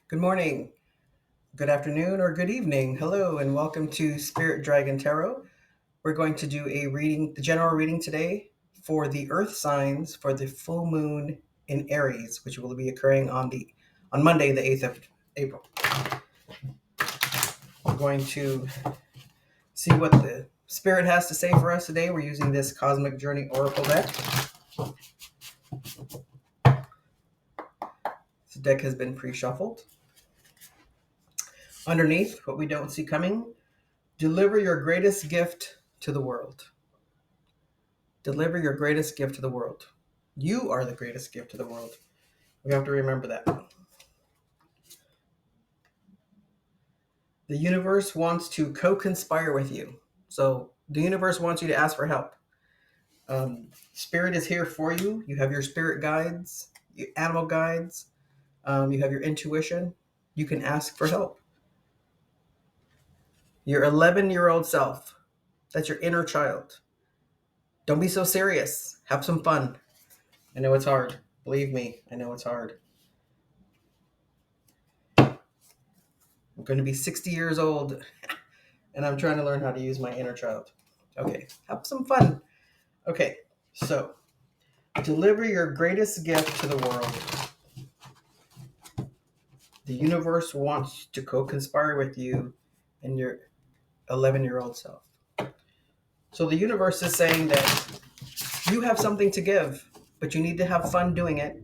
Good morning, good afternoon, or good evening. Hello, and welcome to Spirit Dragon Tarot. We're going to do a reading, the general reading today for the Earth signs for the full moon in Aries, which will be occurring on Monday, the 8th of April. We're going to see what the Spirit has to say for us today. We're using this Cosmic Journey Oracle deck. This deck has been pre-shuffled. Underneath, what we don't see coming, deliver your greatest gift to the world. Deliver your greatest gift to the world. You are the greatest gift to the world. We have to remember that. The universe wants to co-conspire with you. So the universe wants you to ask for help. Spirit is here for you. You have your spirit guides, your animal guides. You have your intuition. You can ask for help. Your 11-year-old self. That's your inner child. Don't be so serious. Have some fun. I know it's hard. Believe me, I know it's hard. I'm going to be 60 years old and I'm trying to learn how to use my inner child. Okay, have some fun. Okay, so deliver your greatest gift to the world. The universe wants to co-conspire with you and your 11-year-old self. So the universe is saying that you have something to give, but you need to have fun doing it.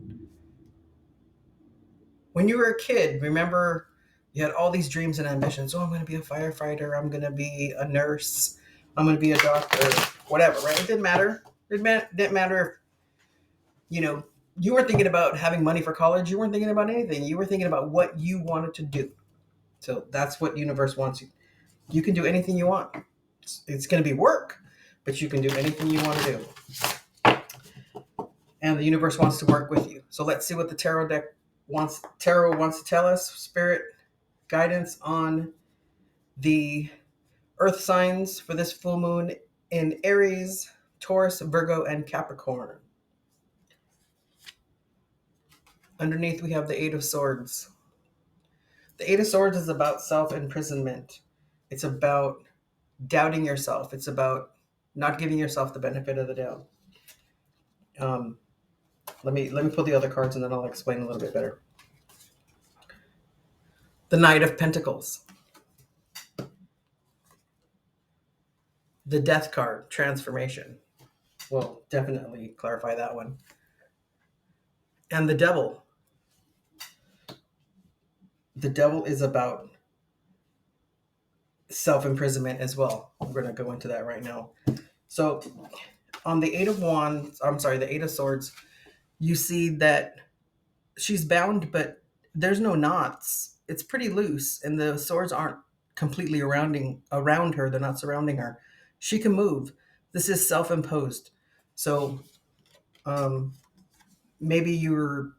When you were a kid, remember you had all these dreams and ambitions. Oh, I'm going to be a firefighter. I'm going to be a nurse. I'm going to be a doctor. Whatever, right? It didn't matter. It didn't matter if, you weren't thinking about having money for college. You weren't thinking about anything. You were thinking about what you wanted to do. So that's what the universe wants you. You can do anything you want. It's going to be work, but you can do anything you want to do. And the universe wants to work with you. So let's see what the tarot deck wants to tell us. Spirit guidance on the earth signs for this full moon in Aries, Taurus, Virgo, and Capricorn. Underneath we have the Eight of Swords. The Eight of Swords is about self-imprisonment. It's about doubting yourself. It's about not giving yourself the benefit of the doubt. Let me pull the other cards and then I'll explain a little bit better. The Knight of Pentacles. The Death card, transformation. We'll definitely clarify that one. And the Devil. The Devil is about self-imprisonment as well. We're going to go into that right now. So on the Eight of Swords, you see that she's bound, but there's no knots. It's pretty loose, and the swords aren't completely around her. They're not surrounding her. She can move. This is self-imposed. So maybe you're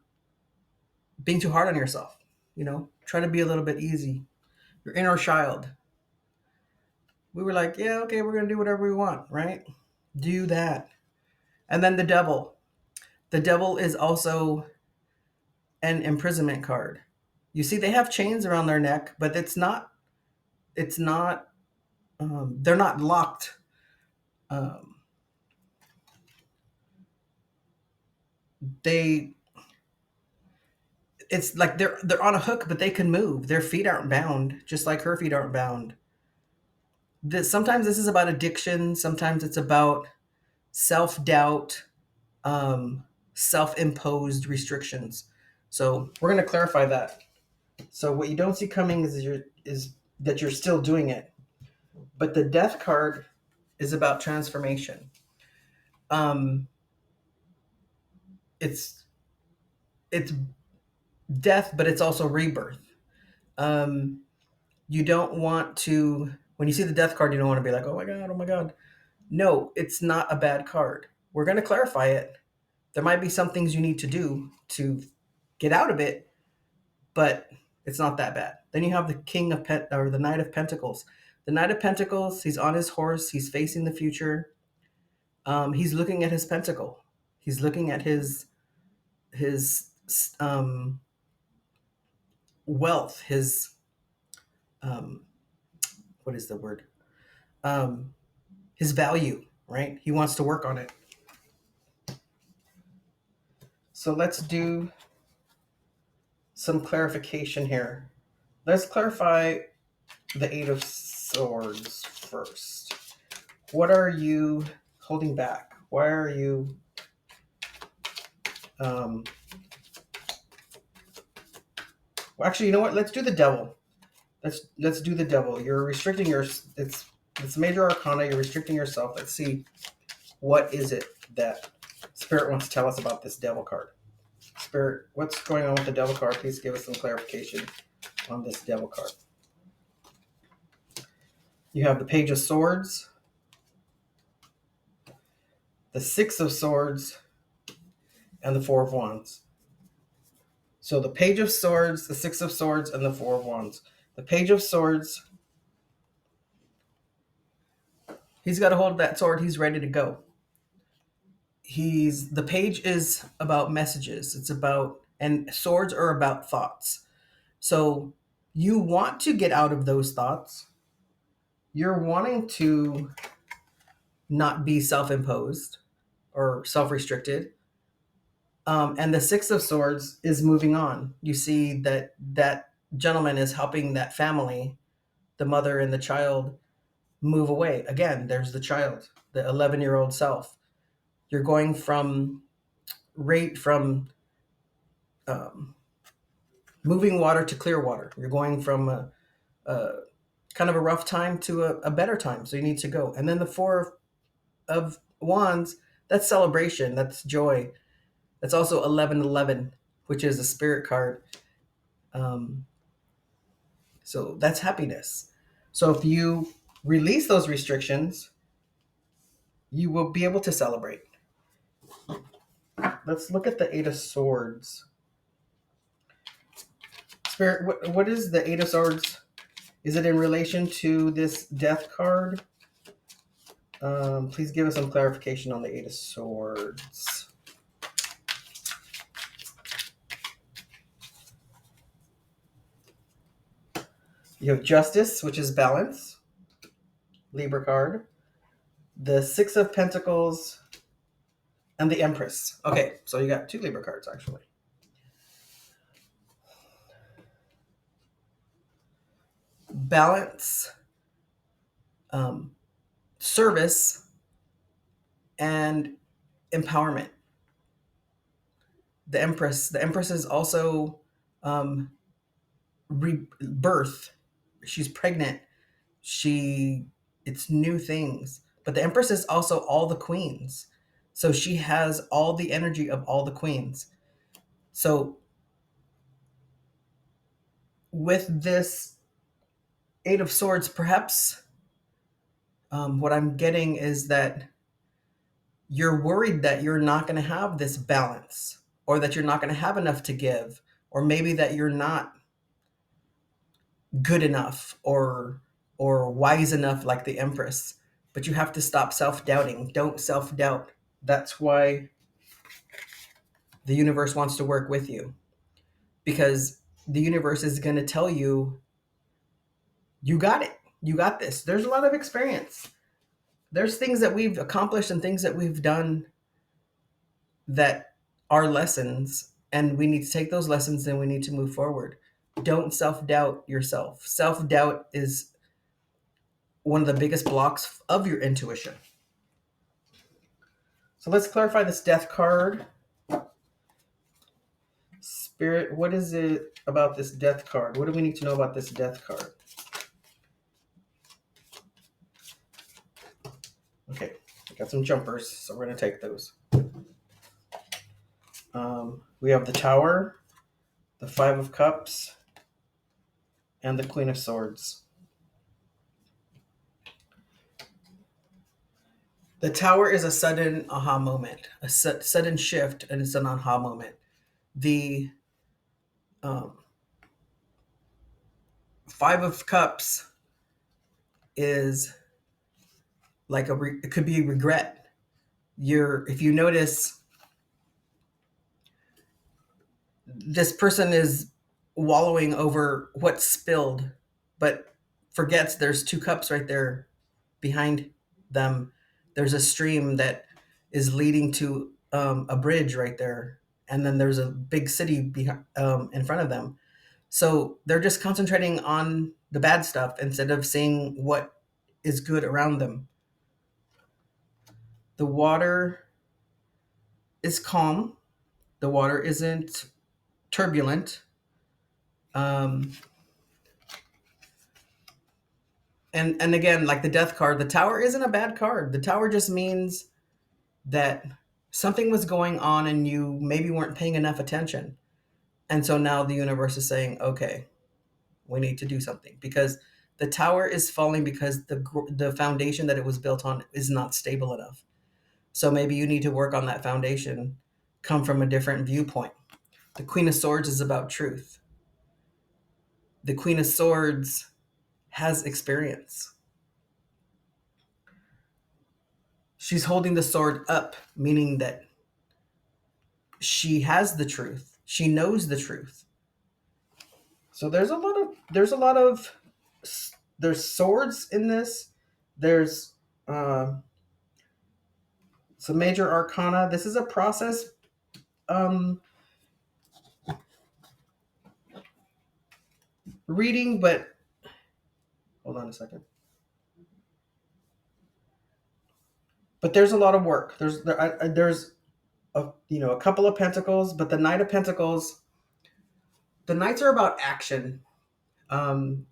being too hard on yourself. Try to be a little bit easy. Your inner child. We were like, yeah, okay, we're going to do whatever we want, right? Do that. And then the Devil. The Devil is also an imprisonment card. You see, they have chains around their neck, but they're not locked. They, it's like they're on a hook, but they can move. Their feet aren't bound, just like her feet aren't bound. Sometimes this is about addiction. Sometimes it's about self-doubt, self-imposed restrictions. So we're going to clarify that. So what you don't see coming is that you're still doing it. But the Death card is about transformation. It's death, but it's also rebirth. You don't want to, when you see the Death card, you don't want to be like, oh my God. No, it's not a bad card. We're going to clarify it. There might be some things you need to do to get out of it, but it's not that bad. Then you have the the Knight of Pentacles. The Knight of Pentacles, he's on his horse. He's facing the future. He's looking at his pentacle. He's looking at his wealth, his what is the word? His value, right? He wants to work on it. So let's do some clarification here. Let's clarify the Eight of Swords first. What are you holding back? Why are you well, actually, you know what? Let's do the Devil. Let's do the Devil. You're restricting your it's major arcana, you're restricting yourself. Let's see, what is it that Spirit wants to tell us about this Devil card? Spirit, what's going on with the Devil card? Please give us some clarification on this Devil card. You have the Page of Swords, the Six of Swords, and the Four of Wands. So the Page of Swords, the Six of Swords, and the Four of Wands. The Page of Swords, he's got a hold of that sword. He's ready to go. The page is about messages. It's about, and swords are about thoughts. So you want to get out of those thoughts. You're wanting to not be self-imposed or self-restricted. And the Six of Swords is moving on. You see that gentleman is helping that family, the mother and the child, move away. Again, there's the child, the 11-year-old self. You're going from moving water to clear water. You're going from a kind of a rough time to a better time. So you need to go. And then the Four of Wands, that's celebration, that's joy. That's also 1111, which is a spirit card. So that's happiness. So if you release those restrictions, you will be able to celebrate. Let's look at the Eight of Swords. Spirit, what is the Eight of Swords? Is it in relation to this Death card? Please give us some clarification on the Eight of Swords. You have Justice, which is balance, Libra card. The Six of Pentacles, and the Empress. Okay, so you got two Libra cards, actually. Balance, service, and empowerment. The Empress is also rebirth. She's pregnant. It's new things. But the Empress is also all the queens. So she has all the energy of all the queens. So with this Eight of Swords, perhaps what I'm getting is that you're worried that you're not going to have this balance, or that you're not going to have enough to give, or maybe that you're not good enough or wise enough like the Empress. But you have to stop self-doubting. Don't self-doubt. That's why the universe wants to work with you, because the universe is going to tell you, you got it. You got this. There's a lot of experience. There's things that we've accomplished and things that we've done that are lessons, and we need to take those lessons and we need to move forward. Don't self-doubt yourself. Self-doubt is one of the biggest blocks of your intuition. So let's clarify this Death card. Spirit, what is it about this Death card? What do we need to know about this Death card? Okay, I got some jumpers, so we're going to take those. We have the Tower, the Five of Cups, and the Queen of Swords. The Tower is a sudden aha moment, a sudden shift, and it's an aha moment. The Five of Cups is like it could be regret. If you notice, this person is wallowing over what's spilled, but forgets there's two cups right there behind them. There's a stream that is leading to a bridge right there, and then there's a big city in front of them. So they're just concentrating on the bad stuff instead of seeing what is good around them. The water is calm. The water isn't turbulent. Um, and again, like the death card, the tower isn't a bad card. The tower just means that something was going on and you maybe weren't paying enough attention. And so now the universe is saying, okay, we need to do something because the tower is falling because the foundation that it was built on is not stable enough. So maybe you need to work on that foundation, come from a different viewpoint. The Queen of Swords is about truth. The Queen of Swords has experience. She's holding the sword up, meaning that she has the truth. She knows the truth. So there's swords in this. There's some major arcana. This is a process reading, but hold on a second. But there's a lot of work. There's a couple of pentacles, but the Knight of Pentacles, the knights are about action, and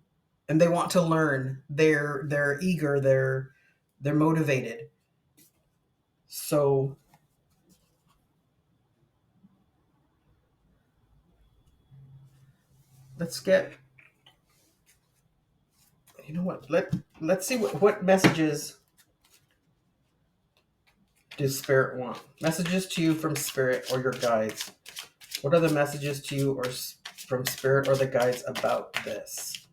they want to learn. They're eager. They're motivated. So let's get. You know what? Let's see what messages does Spirit want. Messages to you from Spirit or your guides. What are the messages to you or from Spirit or the guides about this?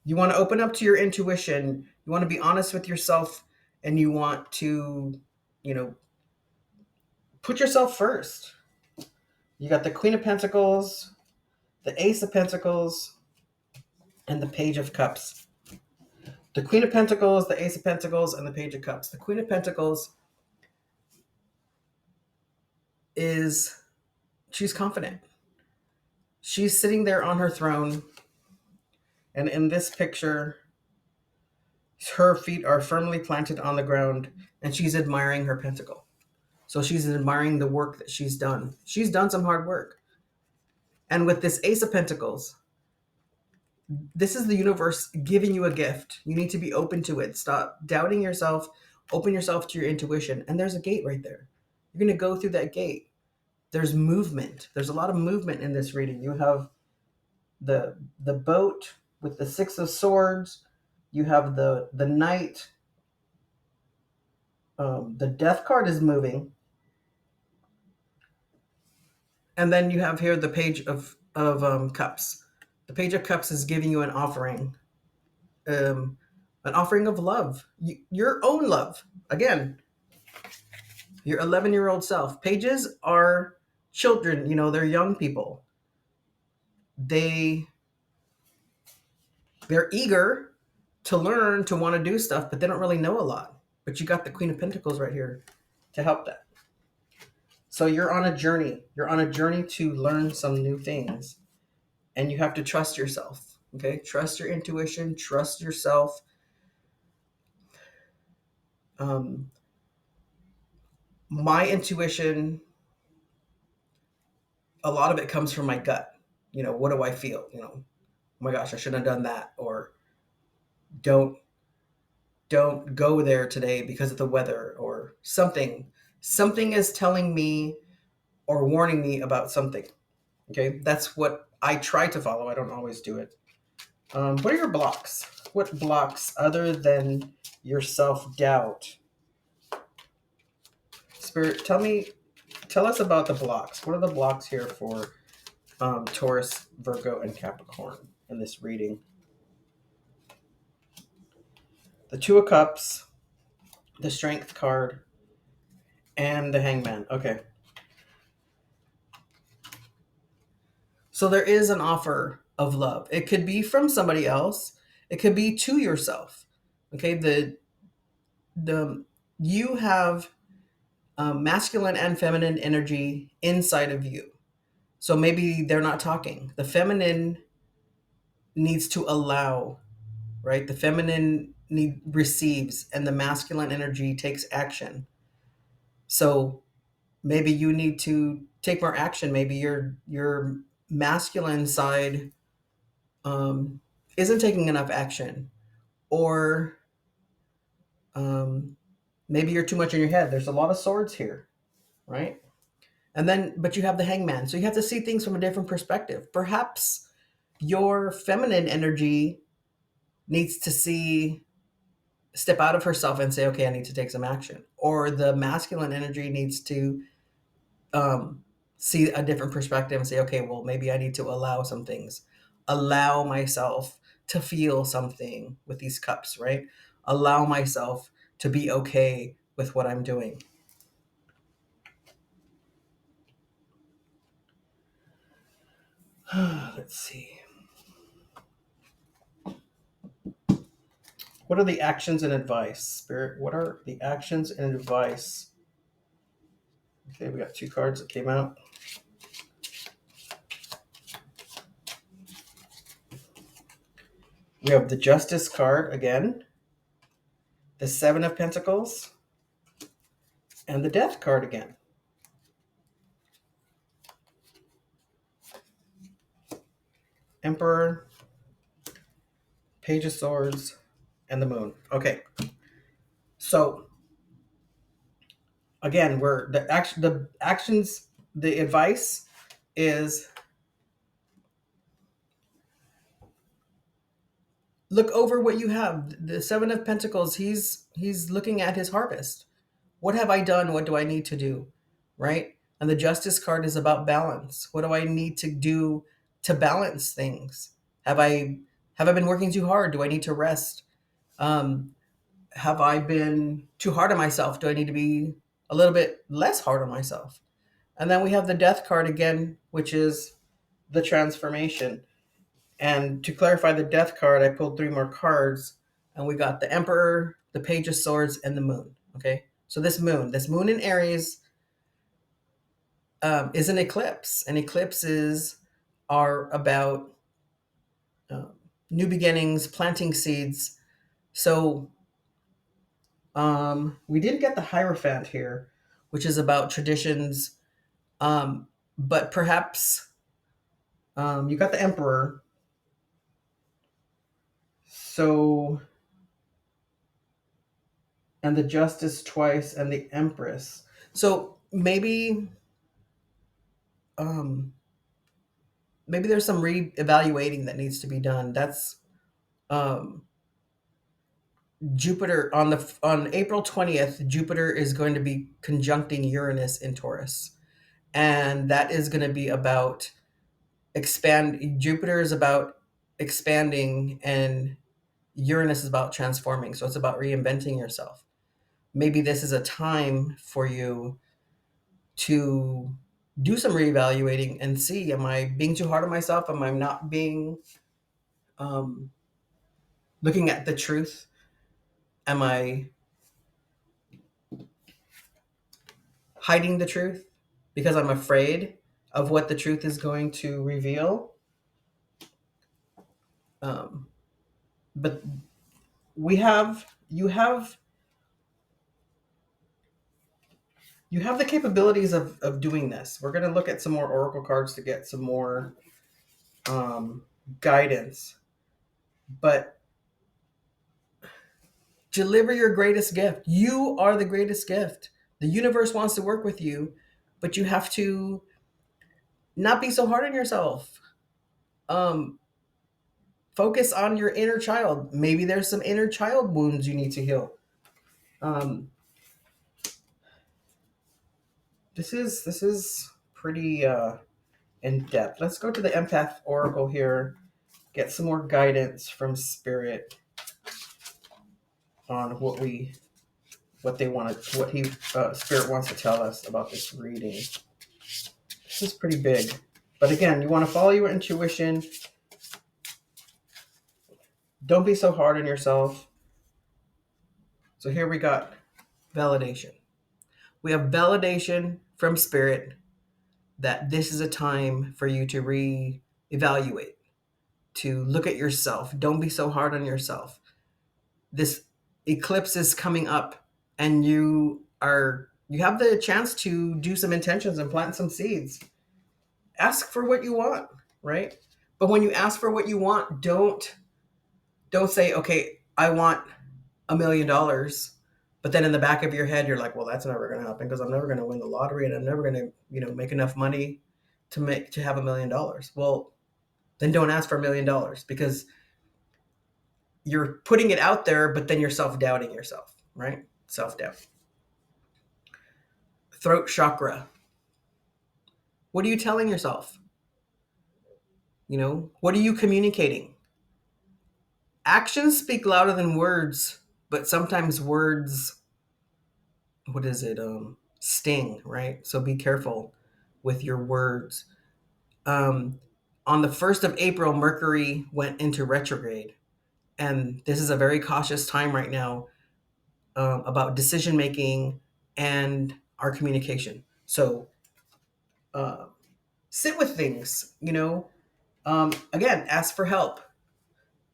You want to open up to your intuition. You want to be honest with yourself, and you want to, put yourself first. You got the Queen of Pentacles, the Ace of Pentacles, and the Page of Cups. The Queen of Pentacles, the Ace of Pentacles, and the Page of Cups. The Queen of Pentacles she's confident. She's sitting there on her throne, and in this picture, her feet are firmly planted on the ground, and she's admiring her pentacle. So she's admiring the work that she's done. She's done some hard work. And with this Ace of Pentacles, this is the universe giving you a gift. You need to be open to it. Stop doubting yourself. Open yourself to your intuition. And there's a gate right there. You're going to go through that gate. There's movement. There's a lot of movement in this reading. You have the boat with the Six of Swords. You have the Knight. The Death card is moving. And then you have here the Page of Cups. The Page of Cups is giving you an offering of love, your own love. Again, your 11-year-old self. Pages are children, they're young people. They're eager to learn, to want to do stuff, but they don't really know a lot. But you got the Queen of Pentacles right here to help that. So you're on a journey. You're on a journey to learn some new things. And you have to trust yourself. Okay? Trust your intuition. Trust yourself. My intuition, a lot of it comes from my gut. What do I feel? Oh my gosh, I shouldn't have done that. Or don't go there today because of the weather, or something. Something is telling me or warning me about something. Okay, that's what I try to follow. I don't always do it. What are your blocks? What blocks other than your self-doubt? Spirit, tell us about the blocks. What are the blocks here for Taurus, Virgo, and Capricorn in this reading? The Two of Cups, the Strength card, And the Hangman. Okay. So there is an offer of love. It could be from somebody else. It could be to yourself. Okay. The you have masculine and feminine energy inside of you. So maybe they're not talking. The feminine needs to allow, right? The feminine receives, and the masculine energy takes action. So maybe you need to take more action. Maybe your masculine side um, isn't taking enough action, or um, maybe you're too much in your head. There's a lot of swords here, right? And then, but you have the Hangman, so you have to see things from a different perspective. Perhaps your feminine energy needs to step out of herself and say, okay, I need to take some action, or the masculine energy needs to um, see a different perspective and say, okay, well, maybe I need to allow some things, allow myself to feel something with these cups, right? Allow myself to be okay with what I'm doing. Let's see. What are the actions and advice, Spirit? What are the actions and advice? Okay, we got 2 cards that came out. We have the Justice card again, the 7 of Pentacles, and the Death card again. Emperor, Page of Swords, and the Moon. Okay. So again, we're the actions, the advice is look over what you have. The 7 of Pentacles, he's looking at his harvest. What have I done? What do I need to do? Right? And the Justice card is about balance. What do I need to do to balance things? Have I been working too hard? Do I need to rest? Um, have I been too hard on myself? Do I need to be a little bit less hard on myself? And then we have the Death card again, which is the transformation. And to clarify the Death card, I pulled 3 more cards, and we got the Emperor, the Page of Swords, and the Moon. Okay, so this moon in Aries is an eclipse, and eclipses are about um, new beginnings, planting seeds. So we did get the Hierophant here, which is about traditions, but perhaps you got the Emperor. So, and the Justice twice, and the Empress. So um, maybe there's some re-evaluating that needs to be done. That's um, Jupiter on April 20th. Jupiter is going to be conjuncting Uranus in Taurus, and that is going to be about Jupiter is about expanding, and Uranus is about transforming. So it's about reinventing yourself. Maybe this is a time for you to do some reevaluating and see, am I being too hard on myself? Am I not being um, looking at the truth? Am I hiding the truth because I'm afraid of what the truth is going to reveal? Um, but we have you have the capabilities of doing this. We're going to look at some more oracle cards to get some more guidance, but deliver your greatest gift. You are the greatest gift. The universe wants to work with you, but you have to not be so hard on yourself. Um, Focus on your inner child. Maybe there's some inner child wounds you need to heal. Um, this is pretty in depth. Let's go to the Empath Oracle here. Get some more guidance from Spirit on what we what they want to, what he Spirit wants to tell us about this reading. This is pretty big, but again, you want to follow your intuition. Don't be so hard on yourself. So here we got validation. We have validation from Spirit that this is a time for you to reevaluate, to look at yourself. Don't be so hard on yourself. This eclipse is coming up, and you have the chance to do some intentions and plant some seeds. Ask for what you want, right? But when you ask for what you want, don't say, okay, I want $1 million. But then in the back of your head, you're like, well, that's never going to happen because I'm never going to win the lottery and I'm never going to, make enough money to have $1 million. Well, then don't ask for $1 million because you're putting it out there, but then you're self-doubting yourself, right? Self-doubt. Throat chakra. What are you telling yourself? What are you communicating? Actions speak louder than words, but sometimes words, sting, right? So be careful with your words. On the 1st of April, Mercury went into retrograde. And this is a very cautious time right now about decision making and our communication. So sit with things, again, ask for help.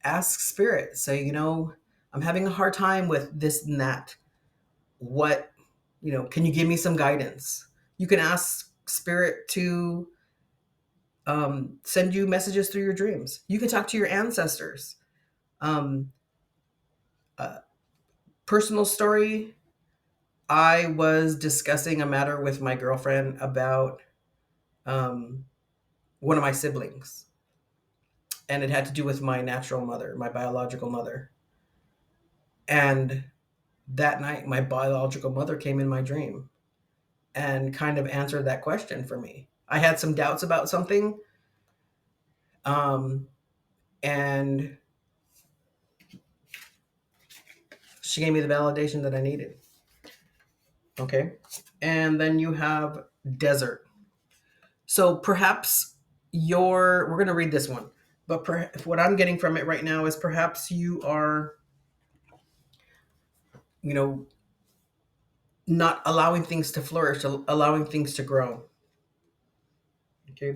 Ask Spirit. Say, I'm having a hard time with this and that. What, can you give me some guidance? You can ask Spirit to send you messages through your dreams. You can talk to your ancestors. Personal story. I was discussing a matter with my girlfriend about one of my siblings. And it had to do with my natural mother, my biological mother. And that night, my biological mother came in my dream and kind of answered that question for me. I had some doubts about something. And she gave me the validation that I needed. Okay. And then you have desert. So perhaps we're going to read this one, but what I'm getting from it right now is perhaps you are, not allowing things to flourish, allowing things to grow. Okay.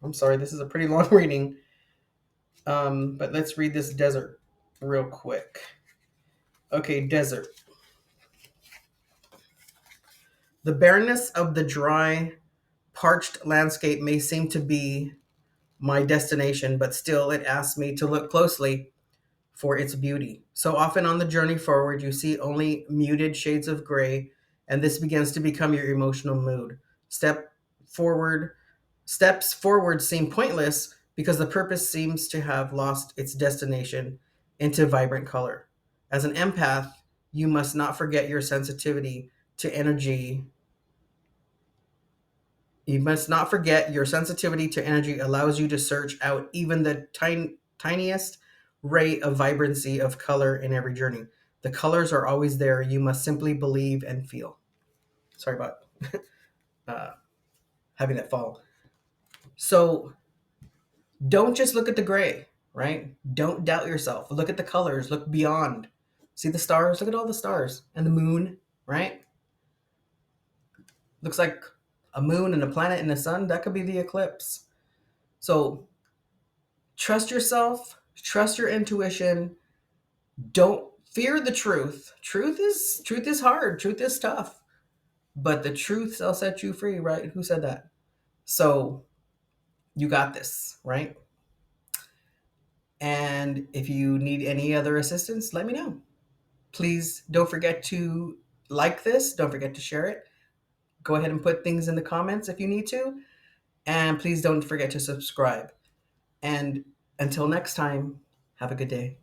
I'm sorry, this is a pretty long reading. But let's read this desert real quick. Okay. Desert. The barrenness of the dry, parched landscape may seem to be my destination, but still it asks me to look closely for its beauty. So often on the journey forward, you see only muted shades of gray, and this begins to become your emotional mood. Steps forward seem pointless because the purpose seems to have lost its destination into vibrant color. As an empath, you must not forget your sensitivity to energy. You must not forget your sensitivity to energy allows you to search out even the tiniest ray of vibrancy of color in every journey. The colors are always there. You must simply believe and feel. Sorry about having that fall. So don't just look at the gray, right? Don't doubt yourself. Look at the colors. Look beyond. See the stars? Look at all the stars and the moon, right? Looks like a moon and a planet and a sun. That could be the eclipse. So trust yourself, trust your intuition. Don't fear the truth. Truth is hard. Truth is tough. But the truth shall set you free, right? Who said that? So you got this, right? And if you need any other assistance, let me know. Please don't forget to like this. Don't forget to share it. Go ahead and put things in the comments if you need to. And please don't forget to subscribe. And until next time, have a good day.